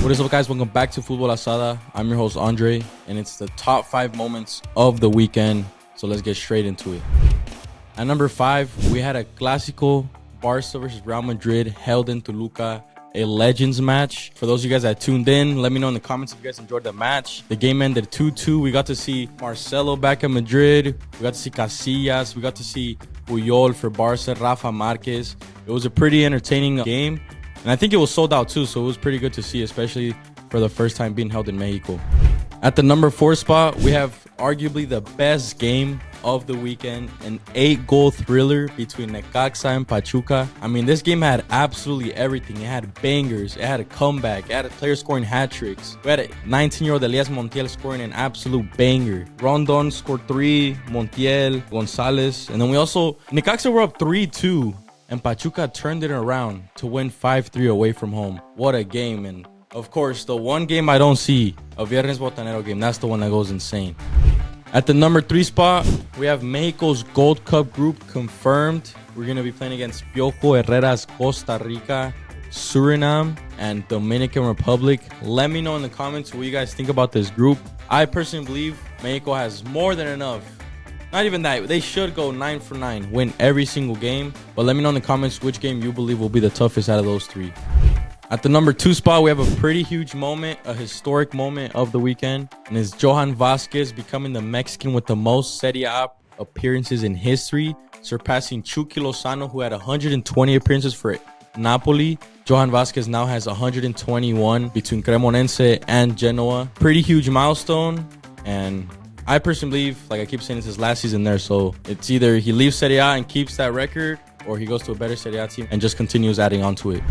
What is up, guys? Welcome back to Futbol Asada. I'm your host, Andre, and it's the top 5 moments of the weekend. So let's get straight into it. At number 5, we had a Clásico, Barca versus Real Madrid, held in Toluca, a Legends match. For those of you guys that tuned in, let me know in the comments if you guys enjoyed the match. The game ended 2-2. We got to see Marcelo back at Madrid. We got to see Casillas. We got to see Puyol for Barca, Rafa Marquez. It was a pretty entertaining game. And I think it was sold out too, so it was pretty good to see, especially for the first time being held in Mexico. At the number 4 spot, we have arguably the best game of the weekend, an 8-goal thriller between Necaxa and Pachuca. I mean, this game had absolutely everything. It had bangers, it had a comeback, it had a player scoring hat tricks. We had a 19-year-old Elias Montiel scoring an absolute banger. Rondon scored 3, Montiel, Gonzalez, and then Necaxa were up 3-2. And Pachuca turned it around to win 5-3 away from home. What a game. And of course, the one game I don't see, a Viernes Botanero game, that's the one that goes insane. At the number 3 spot, we have Mexico's Gold Cup group confirmed. We're going to be playing against Piojo Herrera's Costa Rica, Suriname, and Dominican Republic. Let me know in the comments what you guys think about this group. I personally believe Mexico has more than enough. Not even that. They should go 9 for 9, win every single game. But let me know in the comments which game you believe will be the toughest out of those 3. At the number 2 spot, we have a pretty huge moment, a historic moment of the weekend. And it's Johan Vazquez becoming the Mexican with the most Serie A appearances in history, surpassing Chucky Lozano, who had 120 appearances for Napoli. Johan Vazquez now has 121 between Cremonense and Genoa. Pretty huge milestone. And I personally believe, like I keep saying, it's his last season there, so it's either he leaves Serie A and keeps that record, or he goes to a better Serie A team and just continues adding on to it.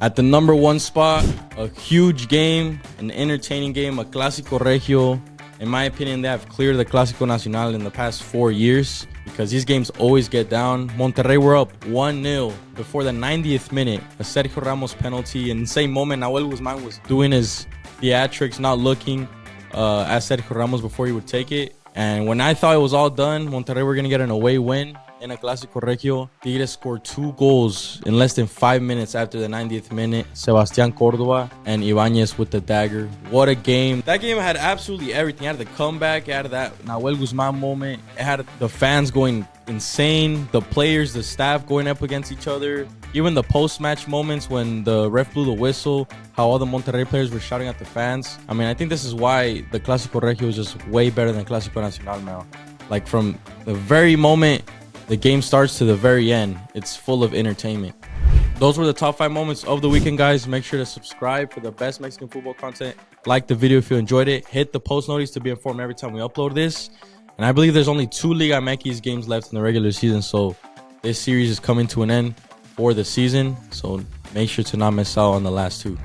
At the number 1 spot, a huge game, an entertaining game, a Clásico Regio. In my opinion, they have cleared the Clásico Nacional in the past 4 years because these games always get down. Monterrey were up 1-0 before the 90th minute. A Sergio Ramos penalty. In the same moment, Nahuel Guzman was doing his theatrics, not looking at Sergio Ramos before he would take it. And when I thought it was all done, Monterrey were going to get an away win in a Clásico Regio. Tigres scored 2 goals in less than 5 minutes after the 90th minute. Sebastián Córdoba and Ibáñez with the dagger. What a game. That game had absolutely everything. It had the comeback, it had that Nahuel Guzman moment. It had the fans going insane, the players, the staff going up against each other. Even the post-match moments when the ref blew the whistle, how all the Monterrey players were shouting at the fans. I mean, I think this is why the Clásico Regio is just way better than Clásico Nacional now. Like, from the very moment the game starts to the very end, it's full of entertainment. Those were the top 5 moments of the weekend, guys. Make sure to subscribe for the best Mexican football content. Like the video if you enjoyed it. Hit the post notice to be informed every time we upload this. And I believe there's only 2 Liga MX games left in the regular season, so this series is coming to an end for the season. So make sure to not miss out on the last 2.